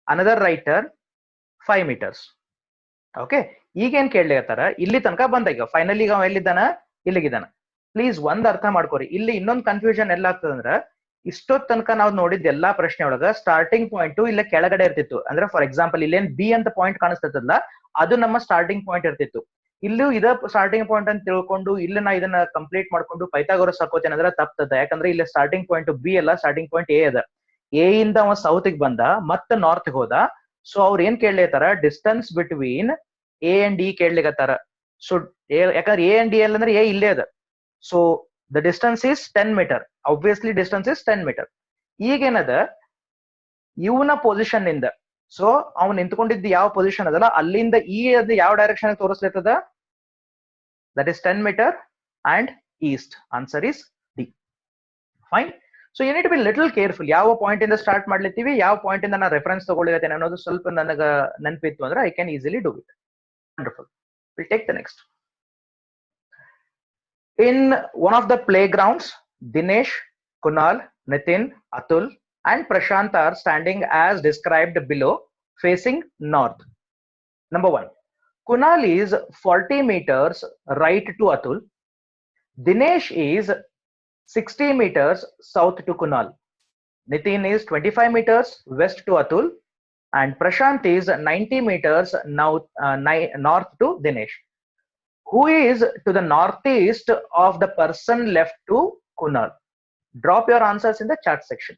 another right turn 5 meters. Okay, ಈಗೇನ್ ಕೇಳಲಿಕತ್ತಾರ, ಇಲ್ಲಿ ತನಕ ಬಂದ. ಈಗ finally ಈಗ ಎಲ್ಲಿದ್ದಾನ, ಇಲ್ಲಿಗಿದ್ದಾನ. Please ಒಂದ್ ಅರ್ಥ ಮಾಡ್ಕೋರಿ, ಇಲ್ಲಿ ಇನ್ನೊಂದು ಕನ್ಫ್ಯೂಷನ್ ಎಲ್ಲ ಆಗ್ತದಂದ್ರ, ಇಷ್ಟೊತ್ ತನಕ ನಾವು ನೋಡಿದ ಎಲ್ಲಾ ಪ್ರಶ್ನೆ ಒಳಗ ಸ್ಟಾರ್ಟಿಂಗ್ ಪಾಯಿಂಟ್ ಇಲ್ಲ ಕೆಳಗಡೆ ಇರ್ತಿತ್ತು. ಅಂದ್ರೆ ಫಾರ್ ಎಕ್ಸಾಂಪಲ್ ಇಲ್ಲೇನ್ ಬಿ ಅಂತ ಪಾಯಿಂಟ್ ಕಾಣಿಸ್ತದಲ್ಲ, ಅದು ನಮ್ಮ ಸ್ಟಾರ್ಟಿಂಗ್ ಪಾಯಿಂಟ್ ಇರ್ತಿತ್ತು. ಇಲ್ಲೂ ಇದ ಸ್ಟಾರ್ಟಿಂಗ್ ಪಾಯಿಂಟ್ ಅಂತ ತಿಳ್ಕೊಂಡು ಇಲ್ಲಿ ನಾ ಇದನ್ನ ಕಂಪ್ಲೀಟ್ ಮಾಡ್ಕೊಂಡು ಪೈಥಾಗೋರಸ್ ಹಾಕೋತೇನೆ ಅಂದ್ರೆ ತಪ್ತದ. ಯಾಕಂದ್ರೆ ಇಲ್ಲಿ ಸ್ಟಾರ್ಟಿಂಗ್ ಪಾಯಿಂಟ್ ಬಿ ಅಲ್ಲ, ಸ್ಟಾರ್ಟಿಂಗ್ ಪಾಯಿಂಟ್ ಎ ಅದ. ಎ ಇಂದ ಅವ ಸೌತ್ಗೆ ಬಂದ, ಮತ್ತೆ ನಾರ್ತ್ ಹೋದ. ಸೊ ಅವ್ರ ಏನ್ ಕೇಳಲಿತಾರ, distance between A and D ಕೇಳಲಿಕತ್ತಾರ. ಸೊ ಯಾಕಂದ್ರೆ ಎ ಅಂಡ್ ಡಿ ಅಲ್ಲ ಅಂದ್ರೆ ಎ ಇಲ್ಲೇ ಅದ. So the distance is 10 meter. Obviously distance is 10 meter. ಈಗೇನದ, ಇವನ ಪೊಸಿಷನ್ ಇಂದ, ಸೊ ಅವ್ನು ನಿಂತ್ಕೊಂಡಿದ್ದು ಯಾವ ಪೊಸಿಷನ್ ಅದಲ್ಲ, ಅಲ್ಲಿಂದ ಈ ಅದು ಯಾವ ಡೈರೆಕ್ಷನ್ ತೋರಿಸ್ಲಿರ್ತದ, that is 10 meter and east. Answer is D. Fine. So you need to be little careful. ಯಾವ ಪಾಯಿಂಟ್ ಇಂದ ಸ್ಟಾರ್ಟ್ ಮಾಡ್ಲಿತ್ತೀವಿ, ಯಾವ ಪಾಯಿಂಟ್ ಇಂದ ನಾನು ರೆಫರೆನ್ಸ್ ತಗೊಳ್ಳಿರ್ತೇನೆ ಅನ್ನೋದು ಸ್ವಲ್ಪ ನನಗ ನೆನಪಿತ್ತು ಅಂದ್ರೆ I can easily do it. Wonderful. Will take the next. In one of the playgrounds, Dinesh, Kunal, Nitin, Atul, and Prashant are standing as described below, facing north. Number 1. Kunal is 40 meters right to Atul. Dinesh is 60 meters south to Kunal. Nitin is 25 meters west to Atul. And Prashant is 90 meters north to Dinesh. Who is to the northeast of the person left to Kunal? Drop your answers in the chat section.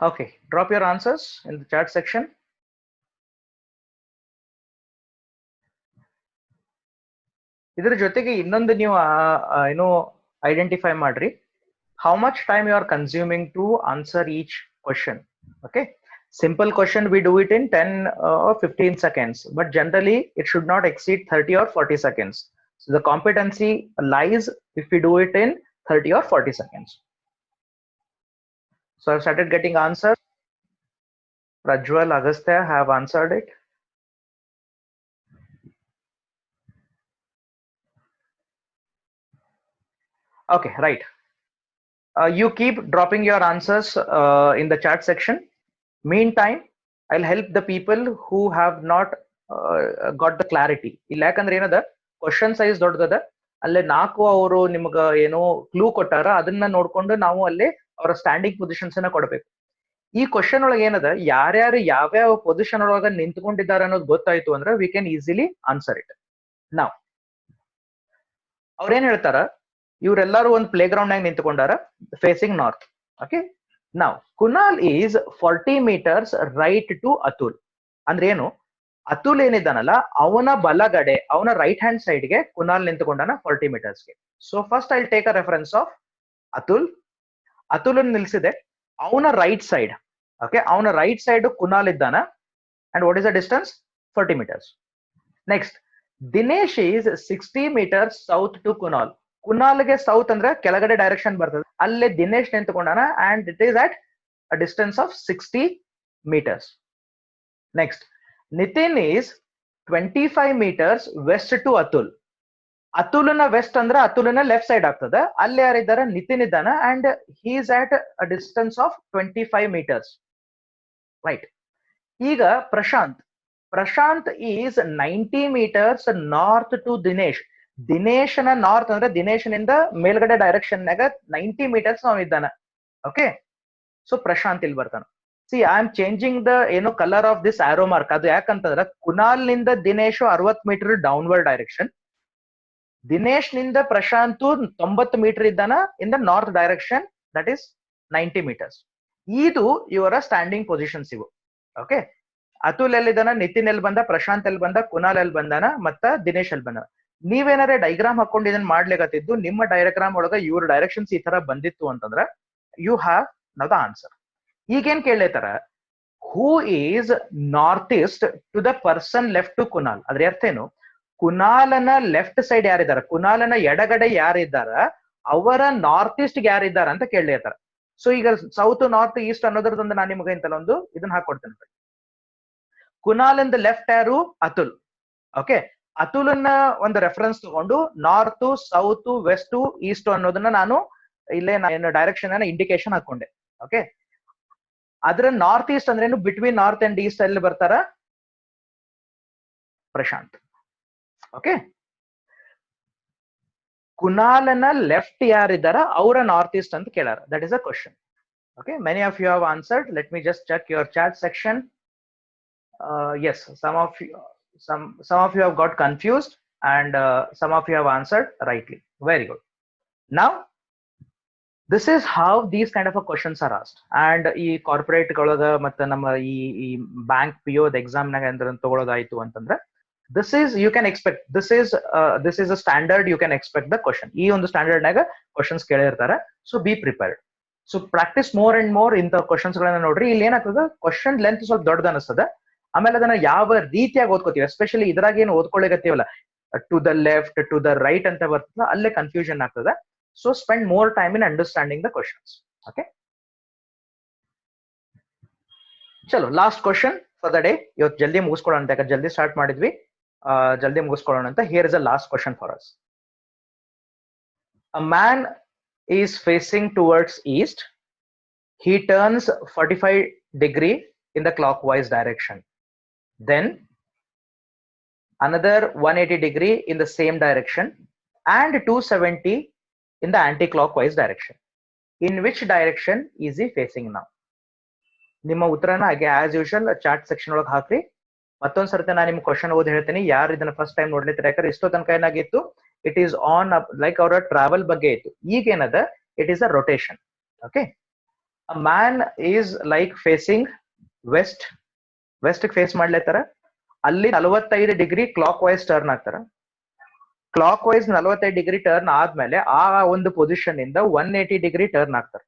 Okay, drop your answers in the chat section. ಇದರ ಜೊತೆಗೆ ಇನ್ನೊಂದು ನೀವು ಏನು identify ಮಾಡ್ರಿ, how much time you are consuming to answer each question. Okay, simple question we do it in 10 or 15 seconds, but generally it should not exceed 30 or 40 seconds. So the competency lies if we do it in 30 or 40 seconds. So I've started getting answers. Prajwal, Agastya have answered it. Okay, right. You keep dropping your answers in the chat section. Meantime, I'll help the people who have not got the clarity. ಇಲ್ಲ ಯಾಕಂದ್ರೆ ಏನದ, question size ದೊಡ್ಡದ, ಅಲ್ಲೇ 4 ಅವರು ನಿಮ್ಗ ಏನೋ clue ಕೊಟ್ಟಾರ, ಅದನ್ನ ನೋಡ್ಕೊಂಡು ನಾವು ಅಲ್ಲಿ ಅವರ ಸ್ಟ್ಯಾಂಡಿಂಗ್ ಪೊಸಿಷನ್ಸ್ ಅನ್ನ ಕೊಡ್ಬೇಕು. ಈ ಕ್ವಶನ್ ಒಳಗೆ ಏನದ, ಯಾರ್ಯಾರು ಯಾವ್ಯಾವ ಪೊಸಿಷನ್ ಒಳಗ ನಿಂತ್ಕೊಂಡಿದ್ದಾರೆ ಅನ್ನೋದು ಗೊತ್ತಾಯ್ತು ಅಂದ್ರೆ we can easily answer it. ನಾವ್ ಅವ್ರೇನ್ ಹೇಳ್ತಾರ, ಇವರೆಲ್ಲರೂ ಒಂದು ಪ್ಲೇ ಗ್ರೌಂಡ್ ನಾಗ ನಿಂತ್ಕೊಂಡಾರ ಫೇಸಿಂಗ್ ನಾರ್ತ್. ಓಕೆ, ನಾವ್ Kunal is 40 meters right to Atul. ಅಂದ್ರೆ ಏನು, ಅತುಲ್ ಏನಿದ್ದಾನಲ್ಲ ಅವನ ಬಲಗಡೆ, ಅವನ ರೈಟ್ ಹ್ಯಾಂಡ್ ಸೈಡ್ಗೆ ಕುನಾಲ್ ನಿಂತ್ಕೊಂಡಾನ 40 metersಗೆ. So first I take a reference of Atul. Atul ನಿಲ್ಸಿದೆ, ಅವನ ರೈಟ್ ಸೈಡ್. ಓಕೆ, ಅವನ ರೈಟ್ ಸೈಡ್ ಕುನಾಲ್ ಇದ್ದಾನ. And what is the distance? 40 meters. Next Dinesh is 60 meters south to Kunal. ಕುನಾಲ್ಗೆ ಸೌತ್ ಅಂದ್ರೆ ಕೆಳಗಡೆ ಡೈರೆಕ್ಷನ್ ಬರ್ತದೆ, ಅಲ್ಲೇ ದಿನೇಶ್ ನಿಂತ್ಕೊಂಡಾನ and it is at a distance of 60 meters. Next, Nitin is 25 meters west to Atul. ಅತುಲ್ನ West ಅಂದ್ರೆ ಅತುಲ್ನ ಲೆಫ್ಟ್ ಸೈಡ್ ಆಗ್ತದೆ, ಅಲ್ಲಿ ಯಾರಿದ್ದಾರೆ, ನಿತಿನ್ ಇದ್ದಾನ and he is at a distance of 25 meters. Right. ಈಗ Prashant is 90 meters north to Dinesh. ದಿನೇಶನ ನಾರ್ತ್ ಅಂದ್ರೆ ದಿನೇಶನಿಂದ ಮೇಲ್ಗಡೆ ಡೈರೆಕ್ಷನ್ ನಾಗ 90 meters ನಾವ್ ಇದ್ದಾನ. ಓಕೆ, ಸೊ ಪ್ರಶಾಂತ್ ಇಲ್ಲಿ ಬರ್ತಾನ. C I am changing the colour of this arrow mark. ಅದು ಯಾಕಂತಂದ್ರ ಕುನಾಲ್ ನಿಂದ Dinesh 60 meter downward direction, Dinesh ನಿಂದ ಪ್ರಶಾಂತ್ 90 meter ಇದ್ದಾನ in the north direction, that is 90 meters. ಇದು ಇವರ ಸ್ಟ್ಯಾಂಡಿಂಗ್ ಪೊಸಿಷನ್ಸ್ ಇವು. ಓಕೆ, ಅತುಲ್ ಎಲ್ಲಿದ್ದಾನ, ನಿತಿನ್ ಎಲ್ಲಿ ಬಂದ, ಪ್ರಶಾಂತ್ ಎಲ್ಲಿ ಬಂದ, ಕುನಾಲ್ ಎಲ್ಲಿ ಬಂದಾನ, ಮತ್ತ ದಿನೇಶ್ ಎಲ್ಲಿ ಬಂದಾನ. ನೀವೇನಾರ ಡೈಗ್ರಾಮ್ ಹಾಕೊಂಡು ಇದನ್ನ ಮಾಡ್ಲಿಕತ್ತಿದ್ದು, ನಿಮ್ಮ ಡೈಗ್ರಾಮ್ ಒಳಗ ಇವ್ರ ಡೈರೆಕ್ಷನ್ಸ್ ಈ ತರ ಬಂದಿತ್ತು ಅಂತಂದ್ರ you have now the answer. ಈಗೇನ್ ಕೇಳತಾರ, who is north east to the person left to Kunal. ಅದ್ರ ಅರ್ಥ ಏನು, ಕುನಾಲನ ಲೆಫ್ಟ್ ಸೈಡ್ ಯಾರಿದಾರ, ಕುನಾಲನ ಎಡಗಡೆ ಯಾರಿದ್ದಾರ, ಅವರ ನಾರ್ತ್ ಈಸ್ಟ್ ಯಾರಿದ್ದಾರ ಅಂತ ಕೇಳತಾರ. ಸೊ ಈಗ ಸೌತ್ ನಾರ್ತ್ ಈಸ್ಟ್ ಅನ್ನೋದ್ರದೊಂದು ನಾನು ನಿಮ್ಗೆ ಇಂತಲ್ಲ ಒಂದು ಇದನ್ನ ಹಾಕೊಡ್ತೇನೆ. ಕುನಾಲಿಂದ ಲೆಫ್ಟ್ ಯಾರು, ಅತುಲ್. ಓಕೆ, ಅತುಲನ್ನ ಒಂದು ರೆಫರೆನ್ಸ್ ತಗೊಂಡು ನಾರ್ತ್, ಸೌತ್, ವೆಸ್ಟ್, ಈಸ್ಟ್ ಅನ್ನೋದನ್ನ ನಾನು ಇಲ್ಲೇ ಡೈರೆಕ್ಷನ್ ಅನ್ನ ಇಂಡಿಕೇಶನ್ ಹಾಕೊಂಡೆ. ಓಕೆ, ಅದ್ರ ನಾರ್ತ್ ಈಸ್ಟ್ ಅಂದ್ರೆ ಏನು, ಬಿಟ್ವೀನ್ ನಾರ್ತ್ ಅಂಡ್ ಈಸ್ಟ್ ಅಲ್ಲಿ ಬರ್ತಾರ ಪ್ರಶಾಂತ್. ಓಕೆ, ಕುನಾಲನ ಲೆಫ್ಟ್ ಯಾರಿದ್ದಾರ ಅವರ ನಾರ್ತ್ ಈಸ್ಟ್ ಅಂತ ಕೇಳಾರ. That is a question. Okay, many of you have answered. Let me just check your chat section. Yes, some of you have got confused and some of you have answered rightly. Very good. Now this is how these kind of questions are asked. And ಈ corporate ಗಳಗ ಮತ್ತೆ ನಮ್ಮ ಈ bank PO exam ನಾಗ ಏನಾರ ತಗೊಳ್ಳೋದಾಯ್ತು ಅಂತಂದ್ರೆ, this is you can expect, this is a standard, you can expect the question. ಈ ಒಂದು standard ನಾಗ ಕ್ವಶನ್ಸ್ ಕೇಳಿರ್ತಾರೆ. So be prepared. So practice more and more ಇಂಥ ಕ್ವಶನ್ಸ್ ಗಳನ್ನ ನೋಡ್ರಿ. ಇಲ್ಲಿ ಏನಾಗ್ತದೆ, ಕ್ವಶನ್ ಲೆಂತ್ ಸ್ವಲ್ಪ ದೊಡ್ಡದ ಅನಿಸ್ತದೆ. ಆಮೇಲೆ ಅದನ್ನ ಯಾವ ರೀತಿಯಾಗಿ ಓದ್ಕೋತೀವಿ, ಎಸ್ಪೆಷಲಿ ಇದ್ರಾಗ ಏನು ಓದ್ಕೊಳ್ಳಿಗತ್ತೀವಲ್ಲ, to the left, to the right ಅಂತ ಬರ್ತದೆ, ಅಲ್ಲೇ ಕನ್ಫ್ಯೂಷನ್ ಆಗ್ತದೆ. So spend more time in understanding the questions. Okay, ಚಲೋ last question for the day. ಇವತ್ತು ಜಲ್ದಿ ಮುಗಿಸ್ಕೊಳ್ಳೋಣ ಅಂತ, ಯಾಕಂದ್ರೆ ಜಲ್ದಿ ಸ್ಟಾರ್ಟ್ ಮಾಡಿದ್ವಿ, ಜಲ್ದಿ ಮುಗಿಸ್ಕೊಳ್ಳೋಣ ಅಂತ. Here is a last question for us. A man is facing towards east. He turns 45 degree in the clockwise direction. Then another 180 degree in the same direction and 270 in the anti-clockwise direction. In which direction is he facing now? ನಿಮ್ಮ ಉತ್ತರನ ಹಾಗೆ as usual chat section ಒಳಗೆ ಹಾಕ್ರಿ. ಮತ್ತೊಂದ್ ಸರ್ತಿ ನಾನು ನಿಮ್ question ಓದಿ ಹೇಳ್ತೀನಿ. ಯಾರು ಇದನ್ನ ಫಸ್ಟ್ ಟೈಮ್ ನೋಡ್ಲಿತ್ತಾರೆ, ಯಾಕಂದ್ರೆ ಇಷ್ಟೋ ತನಕ ಏನಾಗಿತ್ತು, ಇಟ್ ಈಸ್ ಆನ್ ಲೈಕ್ ಅವರ ಟ್ರಾವೆಲ್ ಬಗ್ಗೆ ಇತ್ತು. ಈಗ ಏನದ, it is a rotation. Okay, a man is like facing west. West face ಮಾಡ್ಲೇತಾರ. ಅಲ್ಲಿ 45 ಡಿಗ್ರಿ ಕ್ಲಾಕ್ ವೈಸ್ ಟರ್ನ್ ಆಗ್ತಾರ. ಕ್ಲಾಕ್ ವೈಸ್ 45 ಡಿಗ್ರಿ ಟರ್ನ್ ಆದ್ಮೇಲೆ ಆ ಒಂದು ಪೊಸಿಷನ್ ಇಂದ 180 ಡಿಗ್ರಿ ಟರ್ನ್ ಆಗ್ತಾರೆ,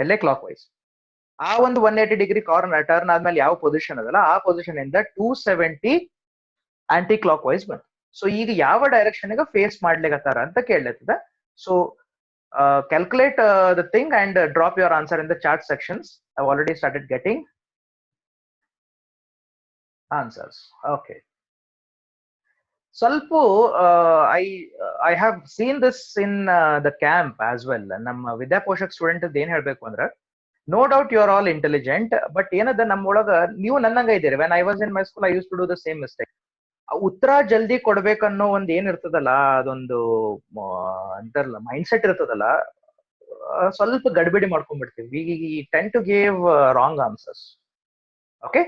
ಎಲ್ಲೇ ಕ್ಲಾಕ್ ವೈಸ್. ಆ ಒಂದು 180 ಡಿಗ್ರಿ ಟರ್ನ್ ಆದ್ಮೇಲೆ ಯಾವ ಪೊಸಿಷನ್ ಅದಲ್ಲ, ಆ ಪೊಸಿಷನ್ ಇಂದ 270 ಆಂಟಿ ಕ್ಲಾಕ್ ವೈಸ್ ಬಂತು. ಸೊ ಈಗ ಯಾವ ಡೈರೆಕ್ಷನ್ ಫೇಸ್ ಮಾಡ್ಲಿಕತ್ತಾರ ಅಂತ ಕೇಳಲಿರ್ತದ. So calculate the thing and drop your answer in the chat sections. I've already started getting answers. Okay, ಸ್ವಲ್ಪ I have seen this in the camp as well. ನಮ್ಮ Vidyaposhak student ಏನ್ ಹೇಳ್ಬೇಕು ಅಂದ್ರೆ, no doubt you are all intelligent, but ಏನದ ನಮ್ಮೊಳಗ ನೀವು ನನ್ನಂಗ ಇದ್ದೀರಿ. When I was in my school I use to do the same mistake. ಉತ್ತರ ಜಲ್ದಿ ಕೊಡ್ಬೇಕನ್ನೋ ಒಂದ್ ಏನ್ ಇರ್ತದಲ್ಲ, ಅದೊಂದು ಅಂತಾರಲ್ಲ ಮೈಂಡ್ ಸೆಟ್ ಇರ್ತದಲ್ಲ, ಸ್ವಲ್ಪ ಗಡ್ಬಿಡಿ ಮಾಡ್ಕೊಂಡ್ಬಿಡ್ತೀವಿ. We tend to give wrong answers. Okay,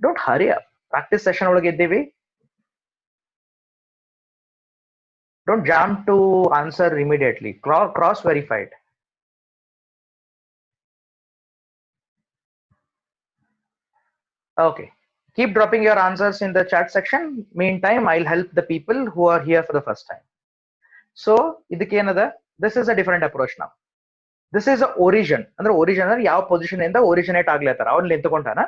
don't hurry up. Practice session ಒಳಗೆ ಇದ್ದೀವಿ. Don't jam to answer immediately. Cross verified. Okay, keep dropping your answers in the chat section. Meantime, I'll help the people who are here for the first time. So ಇದಕ್ಕೆ ಏನದ, this is a different approach now. This is a origin. ಅಂದ್ರೆ origin ಅಂದ್ರೆ ಯಾವ position ಇಂದ originate ಆಗ್ಲತ್ತಾರ, ಅವ್ನು ನಿಂತ್ಕೊಂಡಾನ,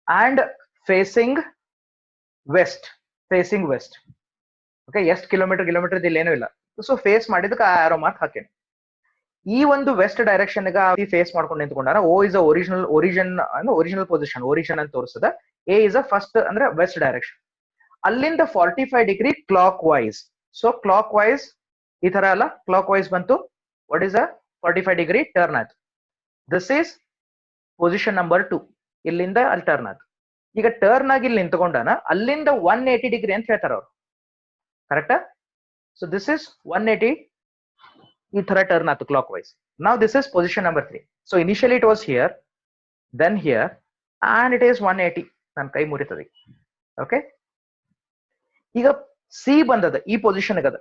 and facing west. Facing west. Okay, ಎಷ್ಟು ಕಿಲೋಮೀಟರ್ ಇಲ್ಲಿ ಏನೂ ಇಲ್ಲ. ಸೊ ಫೇಸ್ ಮಾಡಿದಕ್ಕೆ ಆ ಆರೋ ಮಾರ್ಕ್ ಹಾಕೇನೆ. ಈ ಒಂದು ವೆಸ್ಟ್ ಡೈರೆಕ್ಷನ್ ಫೇಸ್ ಮಾಡ್ಕೊಂಡು ನಿಂತ್ಕೊಂಡಾರ. O is original position, origin ಅಂತ ತೋರಿಸ್ತದ. ಎ ಇಸ್ ಅ ಫಸ್ಟ್ ಅಂದ್ರೆ ವೆಸ್ಟ್ ಡೈರೆಕ್ಷನ್. ಅಲ್ಲಿಂದ 45 degree clockwise. So clockwise ಈ ತರ ಅಲ್ಲ, ಕ್ಲಾಕ್ ವೈಸ್ ಬಂತು. What is a 45 degree turn ಆಯ್ತು. This is position number 2. ಇಲ್ಲಿಂದ ಅಲ್ಲಿ ಟರ್ನ್ ಆಯ್ತು. ಈಗ ಟರ್ನ್ ಆಗಿ ಇಲ್ಲಿ ನಿಂತ್ಕೊಂಡಾನ, ಅಲ್ಲಿಂದ 180 ಡಿಗ್ರಿ ಅಂತ ಹೇಳ್ತಾರ ಅವ್ರು. ಕರೆಕ್ಟಾ? So this is 180. ಈ ತರ ಟರ್ನ್ ಆಯ್ತು ಕ್ಲಾಕ್ ವೈಸ್. ನಾವ್ this is position number 3. So initially it was here, then here, and it is 180. ನನ್ನ ಕೈ ಮುರಿತದೆ. ಓಕೆ, ಈಗ ಸಿ ಬಂದದ ಈ ಪೊಸಿಷನ್ ಅದ.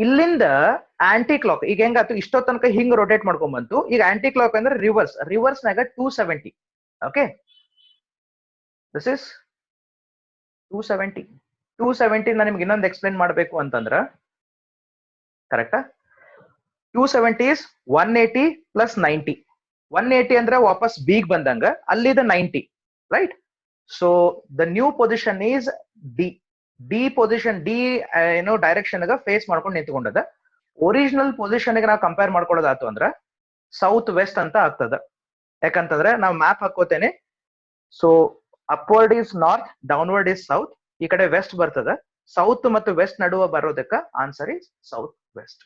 ಇಲ್ಲಿಂದ ಆಂಟಿ ಕ್ಲಾಕ್ ಈಗ ಹೆಂಗಾತು, ಇಷ್ಟೋ ತನಕ ಹಿಂಗ್ ರೊಟೇಟ್ ಮಾಡ್ಕೊಂಡ್ ಬಂತು. ಈಗ ಆಂಟಿ ಕ್ಲಾಕ್ ಅಂದ್ರೆ ರಿವರ್ಸ್ ನಾಗ 270. ಓಕೆ, ದಿಸ್ ಇಸ್ 270 ನಾನು ನಿಮ್ಗೆ ಇನ್ನೊಂದು ಎಕ್ಸ್ಪ್ಲೇನ್ ಮಾಡಬೇಕು ಅಂತಂದ್ರ, ಕರೆಕ್ಟಾ? 270 ಇಸ್ 180 ಪ್ಲಸ್ 90. 180 ಅಂದ್ರೆ ವಾಪಸ್ ಬಿಗ್ ಬಂದಂಗ, ಅಲ್ಲಿದ 90, right? So the new position is D position. D ಏನೋ ಡೈರೆಕ್ಷನ್ ಫೇಸ್ ಮಾಡ್ಕೊಂಡು ನಿಂತ್ಕೊಂಡದ. ಒರಿಜಿನಲ್ ಪೊಸಿಷನ್ ನಾವು ಕಂಪೇರ್ ಮಾಡ್ಕೊಳ್ಳೋದಾತು ಅಂದ್ರ ಸೌತ್ ವೆಸ್ಟ್ ಅಂತ ಆಗ್ತದ. ಯಾಕಂತಂದ್ರೆ ನಾವು ಮ್ಯಾಪ್ ಹಾಕೋತೇನೆ. So upward is north, downward is south. ಈ ಕಡೆ ವೆಸ್ಟ್ ಬರ್ತದ. ಸೌತ್ ಮತ್ತು ವೆಸ್ಟ್ ನಡುವ ಬರೋದಕ್ಕ ಆನ್ಸರ್ ಈಸ್ ಸೌತ್ ವೆಸ್ಟ್.